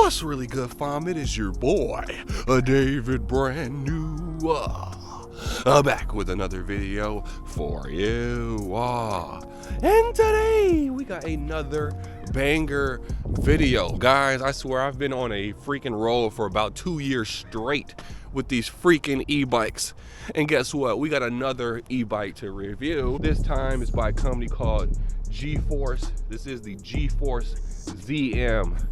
What's really good, fam? It is your boy, David Brand New. Back with another video for you. And today we got another banger video. Guys, I swear I've been on a freaking roll for about 2 years straight with these freaking e-bikes. And guess what? We got another e-bike to review. This time is by a company called G-Force. This is the G-Force ZM.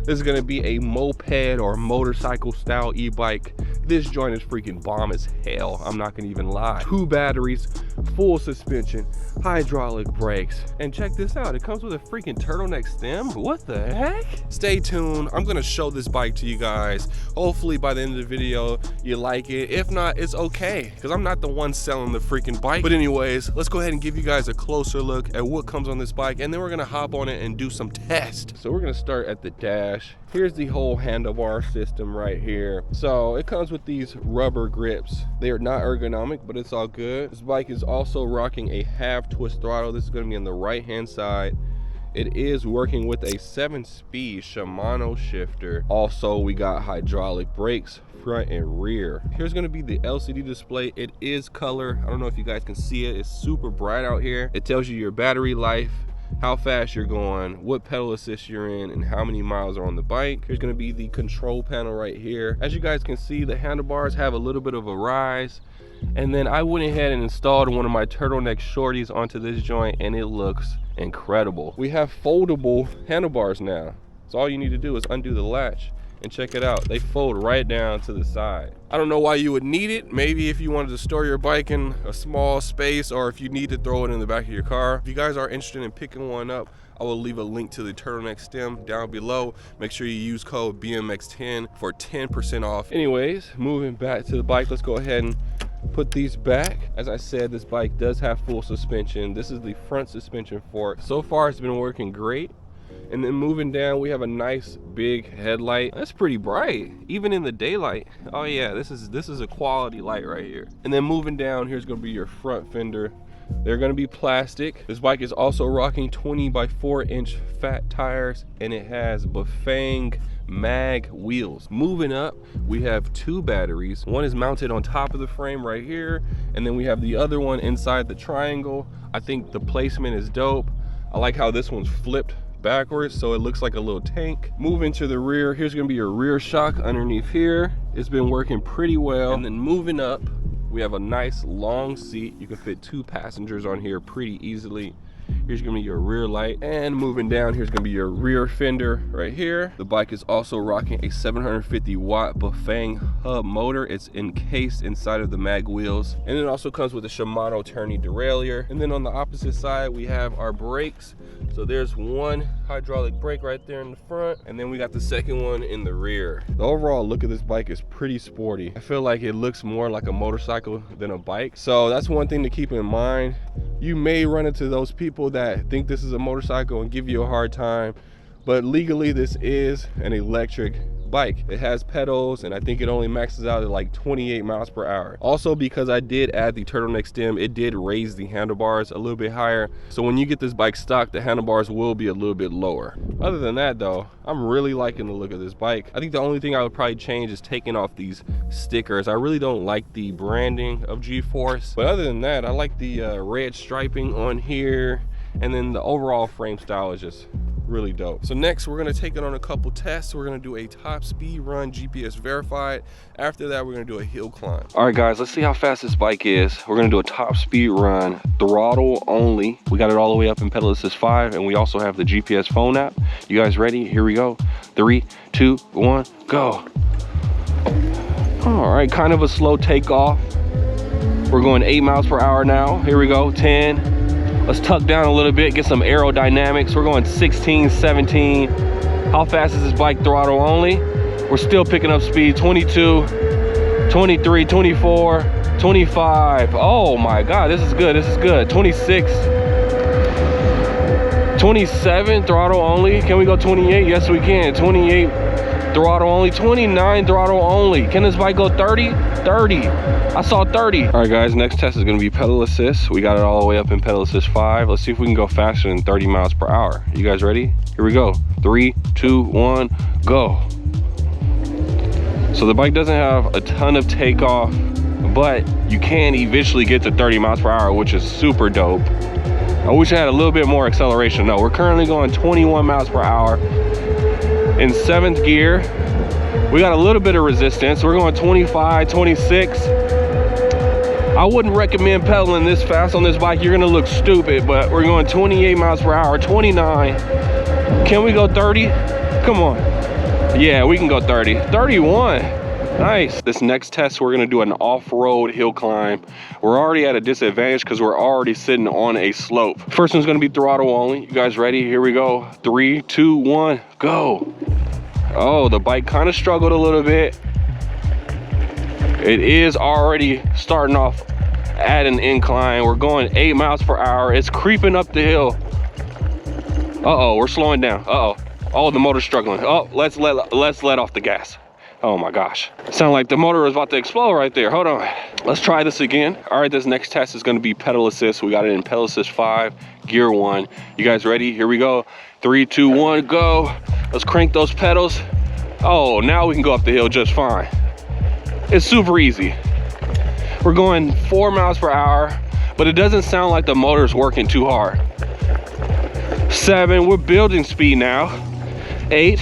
This is gonna be a moped or motorcycle style e-bike. This joint is freaking bomb as hell, I'm not gonna even lie. 2 batteries, full suspension, hydraulic brakes. And check this out, it comes with a freaking turtleneck stem. What the heck? Stay tuned, I'm gonna show this bike to you guys. Hopefully by the end of the video, you like it. If not, it's okay, because I'm not the one selling the freaking bike. But anyways, let's go ahead and give you guys a closer look at what comes on this bike, and then we're gonna hop on it and do some tests. So we're gonna start at the dash. Here's the whole handlebar system right here. So it comes with these rubber grips. They are not ergonomic, but it's all good. This bike is also rocking a half twist throttle. This is going to be on the right hand side. It is working with a 7-speed Shimano shifter. Also, we got hydraulic brakes, front and rear. Here's gonna be the LCD display. It is color. I don't know if you guys can see it. It's super bright out here. It tells you your battery life, how fast you're going, what pedal assist you're in, and how many miles are on the bike. Here's gonna be the control panel right here. As you guys can see, the handlebars have a little bit of a rise. And then I went ahead and installed one of my turtleneck shorties onto this joint, and it looks incredible. We have foldable handlebars now. So all you need to do is undo the latch and check it out. They fold right down to the side. I don't know why you would need it. Maybe if you wanted to store your bike in a small space, or if you need to throw it in the back of your car. If you guys are interested in picking one up, I will leave a link to the turtleneck stem down below. Make sure you use code BMX10 for 10% off. Anyways, moving back to the bike, let's go ahead and put these back. As I said, this bike does have full suspension. This is the front suspension fork. So far, it's been working great. And then moving down, we have a nice big headlight. That's pretty bright, even in the daylight. Oh yeah, this is a quality light right here. And then moving down, here's gonna be your front fender. They're gonna be plastic. This bike is also rocking 20 by 4-inch fat tires, and it has Bafang mag wheels. Moving up, we have 2 batteries. One is mounted on top of the frame right here, and then we have the other one inside the triangle. I think the placement is dope. I like how this one's flipped backwards so it looks like a little tank. Moving to the rear, here's gonna be your rear shock underneath here. It's been working pretty well. And then moving up, we have a nice long seat. You can fit 2 passengers on here pretty easily. Here's gonna be your rear light. And moving down, here's gonna be your rear fender right here. The bike is also rocking a 750 watt Bafang hub motor. It's encased inside of the mag wheels. And it also comes with a Shimano tourney derailleur. And then on the opposite side, we have our brakes. So there's one hydraulic brake right there in the front, and then we got the second one in the rear. The overall look of this bike is pretty sporty. I feel like it looks more like a motorcycle than a bike. So that's one thing to keep in mind. You may run into those people that think this is a motorcycle and give you a hard time, but legally this is an electric bike. It has pedals, and I think it only maxes out at like 28 miles per hour. Also, because I did add the turtleneck stem, it did raise the handlebars a little bit higher. So when you get this bike stock, the handlebars will be a little bit lower. Other than that though, I'm really liking the look of this bike. I think the only thing I would probably change is taking off these stickers. I really don't like the branding of G-Force, but other than that, I like the red striping on here, and then the overall frame style is just really dope. So next, we're gonna take it on a couple tests. We're gonna do a top speed run, GPS verified. After that, we're gonna do a hill climb. All right guys, let's see how fast this bike is. We're gonna do a top speed run, throttle only. We got it all the way up in pedal assist 5, and we also have the GPS phone app. You guys ready? Here we go. 3, 2, 1, go. All right, kind of a slow takeoff. We're going 8 miles per hour now. Here we go, 10. Let's tuck down a little bit, get some aerodynamics. We're going 16, 17. How fast is this bike throttle only? We're still picking up speed. 22, 23, 24, 25. Oh my God, this is good, this is good. 26, 27, throttle only. Can we go 28? Yes, we can. 28. Throttle only. 29, throttle only. Can this bike go 30? 30. I saw 30. All right guys, next test is gonna be pedal assist. We got it all the way up in pedal assist 5. Let's see if we can go faster than 30 miles per hour. You guys ready? Here we go. 3, 2, 1, go. So the bike doesn't have a ton of takeoff, but you can eventually get to 30 miles per hour, which is super dope. I wish I had a little bit more acceleration. No, we're currently going 21 miles per hour in 7th gear. We got a little bit of resistance. We're going 25, 26. I wouldn't recommend pedaling this fast on this bike. You're gonna look stupid, but we're going 28 miles per hour, 29. Can we go 30? Come on. Yeah, we can go 30. 31. Nice. This next test, we're gonna do an off-road hill climb. We're already at a disadvantage because we're already sitting on a slope. First one's gonna be throttle only. You guys ready? Here we go. 3, 2, 1, go. Oh, the bike kind of struggled a little bit. It is already starting off at an incline. We're going 8 miles per hour. It's creeping up the hill. Uh-oh, we're slowing down. Uh-oh. Oh, the motor's struggling. Oh, let's let off the gas. Oh my gosh. Sound like the motor was about to explode right there. Hold on. Let's try this again. All right, this next test is gonna be pedal assist. We got it in pedal assist 5, gear 1. You guys ready? Here we go. 3, 2, 1, go. Let's crank those pedals. Oh, now we can go up the hill just fine. It's super easy. We're going 4 miles per hour, but it doesn't sound like the motor's working too hard. 7, we're building speed now. 8.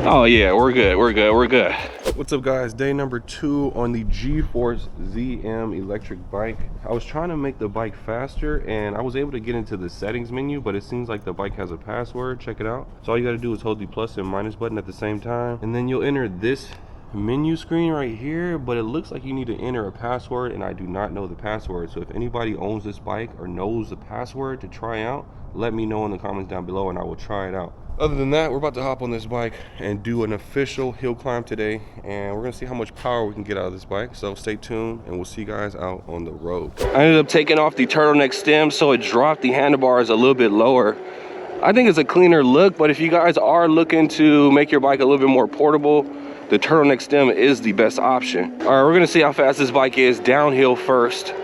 Oh yeah, we're good, we're good, we're good. What's up guys, day number 2 on the G-Force ZM electric bike. I was trying to make the bike faster and I was able to get into the settings menu, but it seems like the bike has a password. Check it out. So all you gotta do is hold the plus and minus button at the same time, and then you'll enter this menu screen right here, but it looks like you need to enter a password and I do not know the password. So if anybody owns this bike or knows the password to try out, let me know in the comments down below and I will try it out. Other than that, we're about to hop on this bike and do an official hill climb today, and we're gonna see how much power we can get out of this bike. So stay tuned and we'll see you guys out on the road. I ended up taking off the turtleneck stem, so it dropped the handlebars a little bit lower. I think it's a cleaner look, but if you guys are looking to make your bike a little bit more portable, the turtleneck stem is the best option. All right, we're gonna see how fast this bike is downhill first.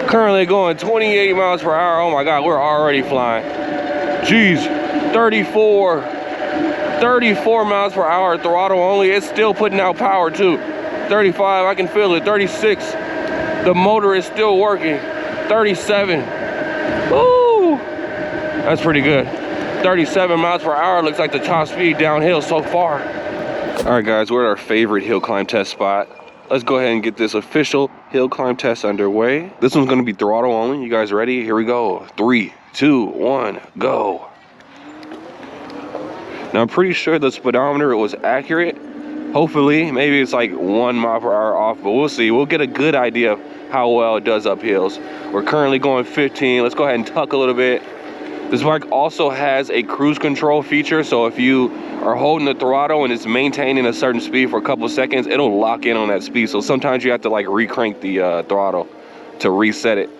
Currently going 28 miles per hour. Oh my God, we're already flying. Jeez, 34 miles per hour, throttle only. It's still putting out power too. 35, I can feel it. 36, the motor is still working. 37, woo, that's pretty good. 37 miles per hour looks like the top speed downhill so far. All right guys, we're at our favorite hill climb test spot. Let's go ahead and get this official hill climb test underway. This one's gonna be throttle only. You guys ready? Here we go. 3, 2, 1, go. Now I'm pretty sure the speedometer was accurate. Hopefully, maybe it's like 1 mile per hour off, but we'll see. We'll get a good idea of how well it does up hills. We're currently going 15. Let's go ahead and tuck a little bit. This bike also has a cruise control feature, so if you are holding the throttle and it's maintaining a certain speed for a couple of seconds, it'll lock in on that speed. So sometimes you have to like re-crank the throttle to reset it.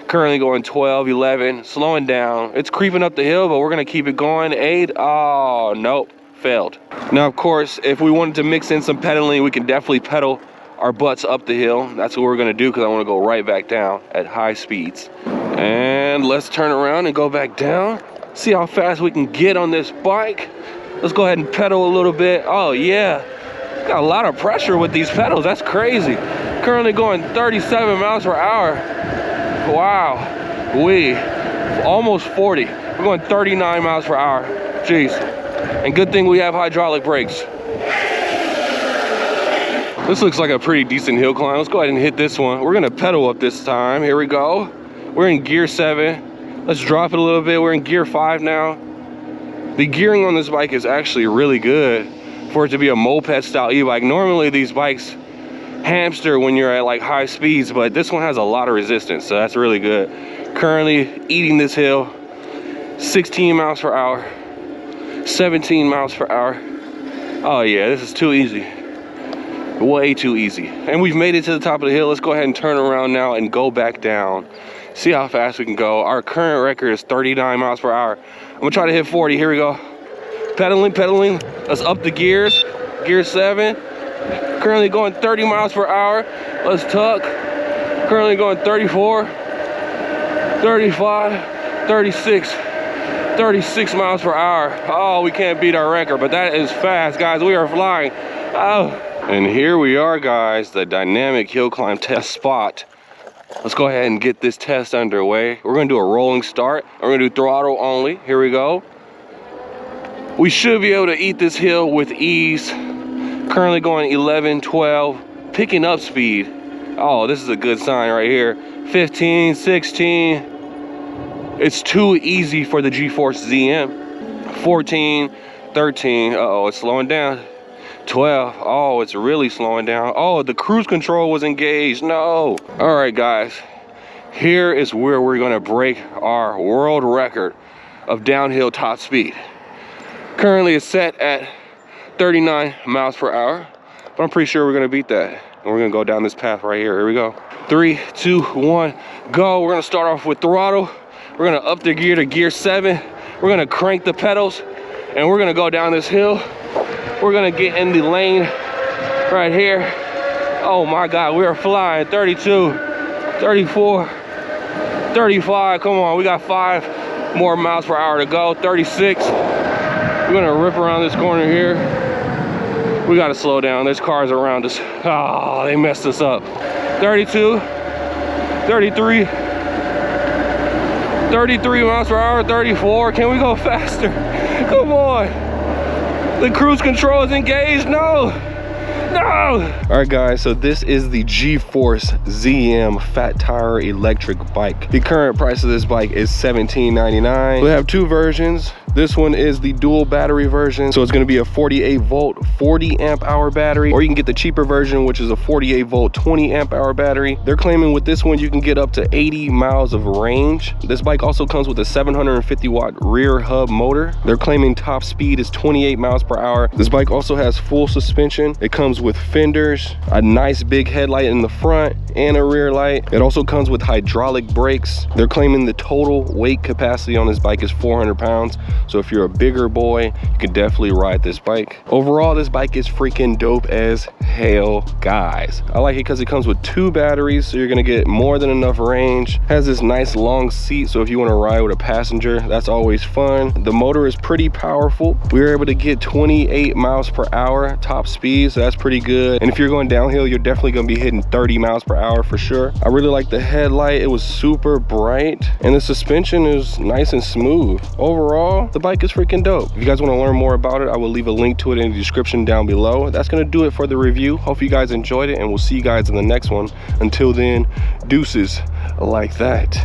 Currently going 12, 11, slowing down. It's creeping up the hill, but we're gonna keep it going. 8, oh, nope, failed. Now, of course, if we wanted to mix in some pedaling, we can definitely pedal our butts up the hill. That's what we're gonna do because I wanna go right back down at high speeds. And let's turn around and go back down. See how fast we can get on this bike. Let's go ahead and pedal a little bit. Oh yeah, got a lot of pressure with these pedals. That's crazy. Currently going 37 miles per hour. Wow, we almost 40. We're going 39 miles per hour. Jeez. And good thing we have hydraulic brakes. This looks like a pretty decent hill climb. Let's go ahead and hit this one. We're gonna pedal up this time. Here we go. We're in gear 7. Let's drop it a little bit. We're in gear 5 now. The gearing on this bike is actually really good for it to be a moped style e-bike. Normally these bikes hamster when you're at like high speeds, but this one has a lot of resistance, so that's really good. Currently eating this hill, 16 miles per hour, 17 miles per hour. Oh yeah, this is too easy. Way too easy. And we've made it to the top of the hill. Let's go ahead and turn around now and go back down. See how fast we can go. Our current record is 39 miles per hour. I'm gonna try to hit 40. Here we go. Pedaling. Let's up the gears. Gear 7. Currently going 30 miles per hour. Let's tuck. Currently going 34, 35, 36. 36 miles per hour. Oh, we can't beat our record, but that is fast, guys. We are flying. Oh. And here we are, guys, the dynamic hill climb test spot. Let's go ahead and get this test underway. We're gonna do a rolling start. We're gonna do throttle only. Here we go. We should be able to eat this hill with ease. Currently going 11, 12, picking up speed. Oh, this is a good sign right here. 15, 16. It's too easy for the G-Force ZM. 14, 13. Uh-oh, it's slowing down. 12. Oh, it's really slowing down. Oh, the cruise control was engaged. No. All right, guys. Here is where we're gonna break our world record of downhill top speed. Currently it's set at 39 miles per hour, but I'm pretty sure we're gonna beat that. And we're gonna go down this path right here. Here we go. 3, 2, 1, go. We're gonna start off with throttle. We're gonna up the gear to gear 7. We're gonna crank the pedals and we're gonna go down this hill. We're gonna get in the lane right here. Oh my God, we are flying. 32, 34, 35. Come on, we got 5 more miles per hour to go. 36. We're gonna rip around this corner here. We gotta slow down. There's cars around us. Oh, they messed us up. 32, 33, 33 miles per hour, 34. Can we go faster? Come on. The cruise control is engaged. No. No. All right, guys, so this is the G-Force ZM fat tire electric bike. The current price of this bike is $17.99. We have 2 versions. This one is the dual battery version, so it's going to be a 48 volt 40 amp hour battery, or you can get the cheaper version, which is a 48 volt 20 amp hour battery. They're claiming with this one you can get up to 80 miles of range. This bike also comes with a 750 watt rear hub motor. They're claiming top speed is 28 miles per hour. This bike also has full suspension. It comes with fenders, a nice big headlight in the front, and a rear light. It also comes with hydraulic brakes. They're claiming the total weight capacity on this bike is 400 pounds. So if you're a bigger boy, you can definitely ride this bike. Overall, this bike is freaking dope as hell, guys. I like it because it comes with 2 batteries, so you're gonna get more than enough range. Has this nice long seat, so if you want to ride with a passenger, that's always fun. The motor is pretty powerful. We were able to get 28 miles per hour top speed, so that's pretty good. And if you're going downhill, you're definitely gonna be hitting 30 miles per hour for sure. I really like the headlight. It was super bright, and the suspension is nice and smooth. Overall, the bike is freaking dope. If you guys want to learn more about it, I will leave a link to it in the description down below. That's gonna do it for the review. Hope you guys enjoyed it, and we'll see you guys in the next one. Until then, deuces like that.